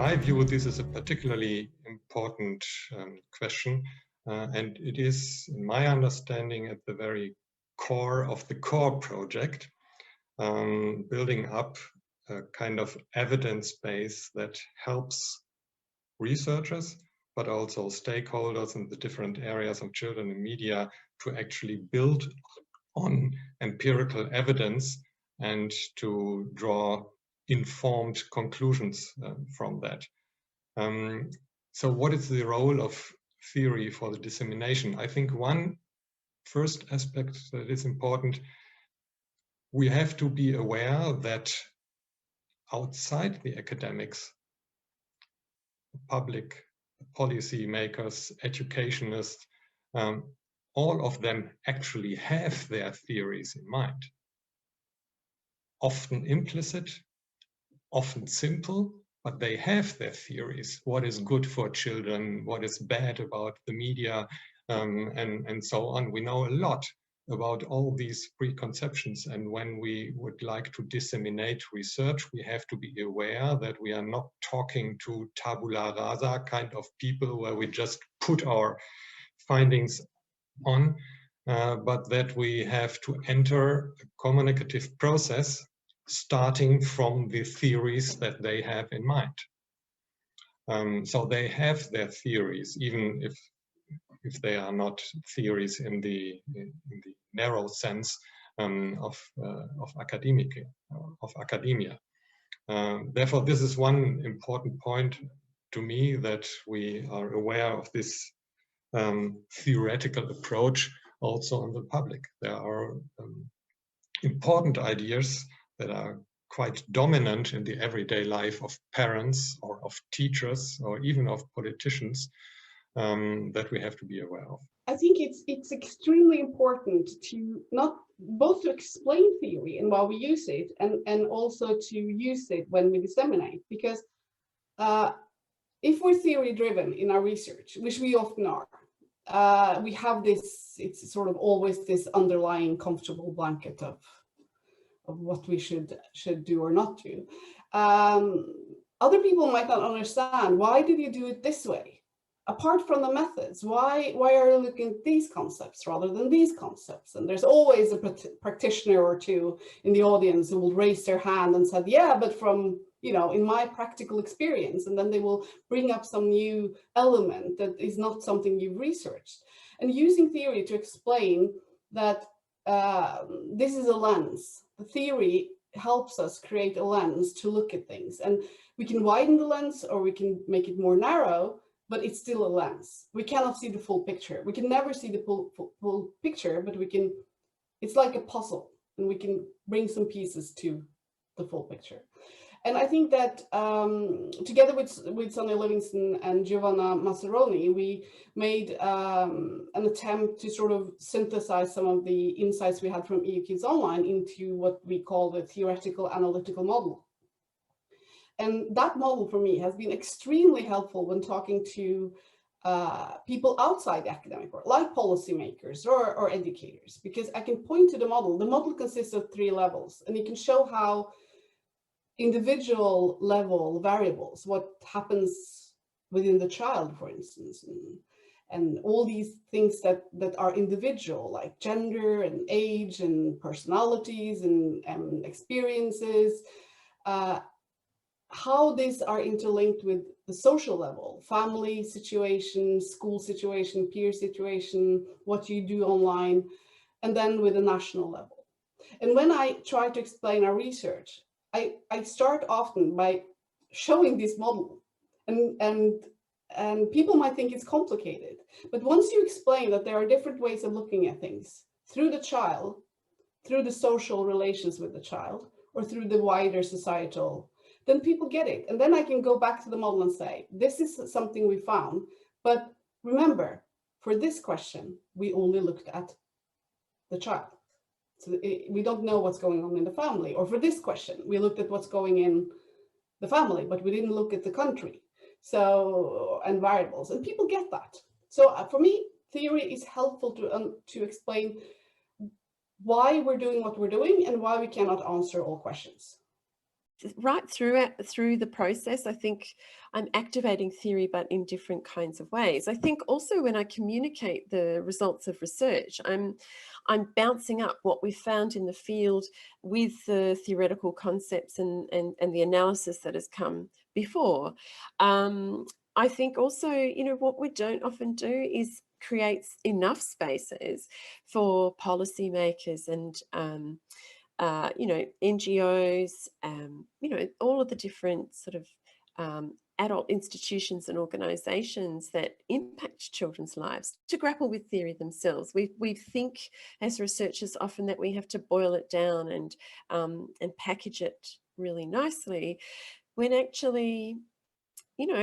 my view, this is a particularly important question, and it is, in my understanding, at the very core of the core project, building up a kind of evidence base that helps researchers, but also stakeholders in the different areas of children and media to actually build on empirical evidence and to draw informed conclusions from that. So what is the role of theory for the dissemination? I think one first aspect that is important, we have to be aware that outside the academics, public policy makers, educationists, all of them actually have their theories in mind. Often implicit, often simple, but they have their theories. What is good for children, what is bad about the media, and so on. We know a lot about all these preconceptions, and when we would like to disseminate research, we have to be aware that we are not talking to tabula rasa kind of people where we just put our findings on, but that we have to enter a communicative process starting from the theories that they have in mind. So they have their theories, even if they are not theories in the narrow sense of academia. Therefore, this is one important point to me, that we are aware of this theoretical approach also in the public. There are important ideas that are quite dominant in the everyday life of parents or of teachers or even of politicians that we have to be aware of. I think it's extremely important to not both to explain theory and why we use it, and also to use it when we disseminate, because if we're theory driven in our research, which we often are, we have this, it's sort of always this underlying comfortable blanket of what we should do or not do. Other people might not understand, why did you do it this way? Apart from the methods, why are you looking at these concepts rather than these concepts? And there's always a practitioner or two in the audience who will raise their hand and say, yeah, but from, you know, in my practical experience, and then they will bring up some new element that is not something you've researched. And using theory to explain that this is a lens. The theory helps us create a lens to look at things, and we can widen the lens or we can make it more narrow, but it's still a lens. We cannot see the full picture. We can never see the full picture, but we can, it's like a puzzle, and we can bring some pieces to the full picture. And I think that together with Sonia Livingston and Giovanna Mazzaroni, we made an attempt to sort of synthesize some of the insights we had from EU Kids Online into what we call the theoretical analytical model. And that model for me has been extremely helpful when talking to people outside the academic world, like policymakers or educators, because I can point to the model. The model consists of 3 levels, and you can show how individual level variables, what happens within the child, for instance, and all these things that are individual, like gender and age and personalities and experiences, how these are interlinked with the social level, family situation, school situation, peer situation, what you do online, and then with the national level. And when I try to explain our research, I start often by showing this model, and people might think it's complicated, but once you explain that there are different ways of looking at things through the child, through the social relations with the child, or through the wider societal, then people get it. And then I can go back to the model and say, this is something we found, but remember, for this question, we only looked at the child. So we don't know what's going on in the family. Or for this question, we looked at what's going in the family, but we didn't look at the country. So, and variables, and people get that. So for me, theory is helpful to explain why we're doing what we're doing and why we cannot answer all questions. right through the process, I think I'm activating theory, but in different kinds of ways. I think also when I communicate the results of research, I'm bouncing up what we found in the field with the theoretical concepts and the analysis that has come before. I think also, what we don't often do is create enough spaces for policymakers and NGOs, all of the different sort of adult institutions and organisations that impact children's lives to grapple with theory themselves. We think as researchers often that we have to boil it down and package it really nicely, when actually,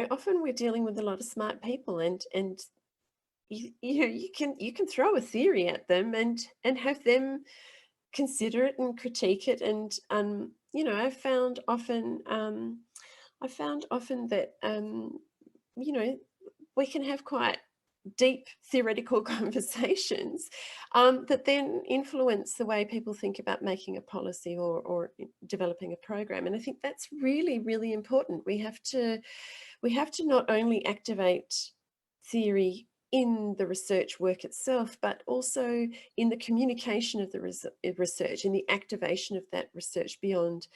often we're dealing with a lot of smart people, and you can throw a theory at them and have them consider it and critique it. And I found often that we can have quite deep theoretical conversations that then influence the way people think about making a policy or developing a program. And I think that's really, really important. We have to not only activate theory in the research work itself, but also in the communication of the research, in the activation of that research beyond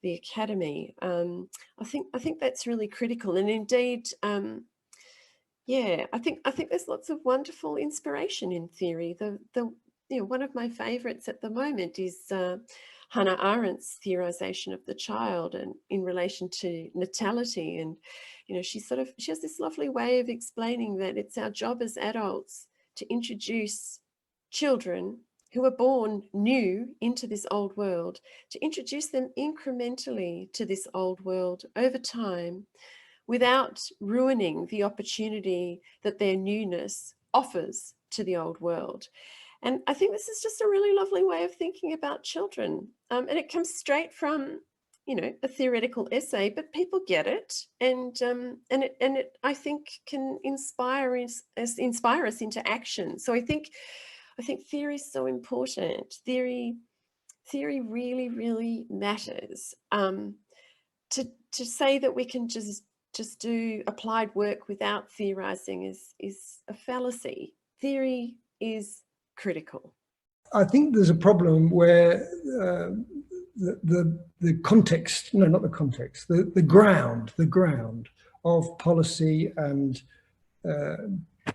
the academy. I think that's really critical. And indeed, I think there's lots of wonderful inspiration in theory. One of my favourites at the moment is Hannah Arendt's theorization of the child and in relation to natality. And she has this lovely way of explaining that it's our job as adults to introduce children who are born new into this old world, to introduce them incrementally to this old world over time, without ruining the opportunity that their newness offers to the old world. And I think this is just a really lovely way of thinking about children. And it comes straight from, a theoretical essay, but people get it. And it I think can inspire us into action. So I think theory is so important. Theory really, really matters. To say that we can just do applied work without theorizing is a fallacy. Theory is critical. I think there's a problem where the context, no, not the context, the ground of policy and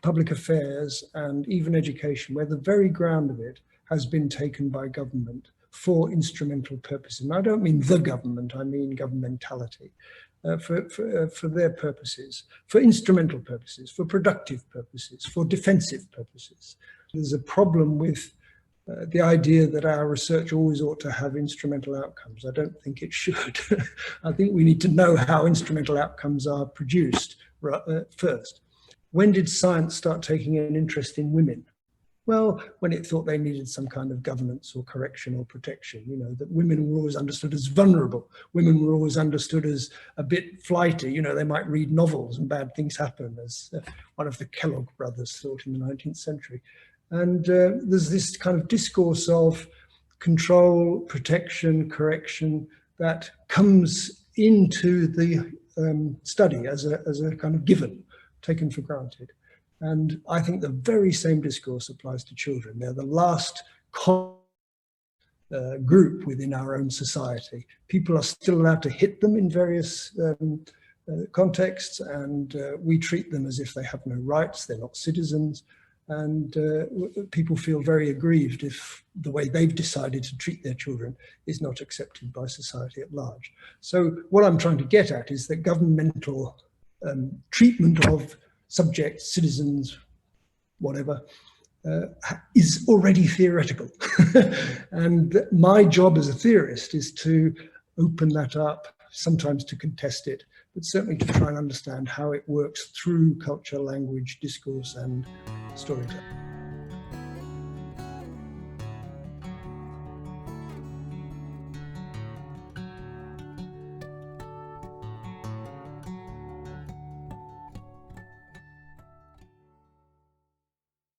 public affairs and even education, where the very ground of it has been taken by government for instrumental purposes. And I don't mean the government, I mean governmentality. For their purposes, for instrumental purposes, for productive purposes, for defensive purposes. There's a problem with the idea that our research always ought to have instrumental outcomes. I don't think it should. I think we need to know how instrumental outcomes are produced first. When did science start taking an interest in women? Well, when it thought they needed some kind of governance or correction or protection, that women were always understood as vulnerable. Women were always understood as a bit flighty. They might read novels and bad things happen, as one of the Kellogg brothers thought in the 19th century. And there's this kind of discourse of control, protection, correction that comes into the study as a kind of given, taken for granted. And I think the very same discourse applies to children. They're the last group within our own society. People are still allowed to hit them in various contexts, and we treat them as if they have no rights, they're not citizens. And people feel very aggrieved if the way they've decided to treat their children is not accepted by society at large. So what I'm trying to get at is that governmental treatment of subjects, citizens, whatever, is already theoretical. And my job as a theorist is to open that up, sometimes to contest it, but certainly to try and understand how it works through culture, language, discourse, and storytelling.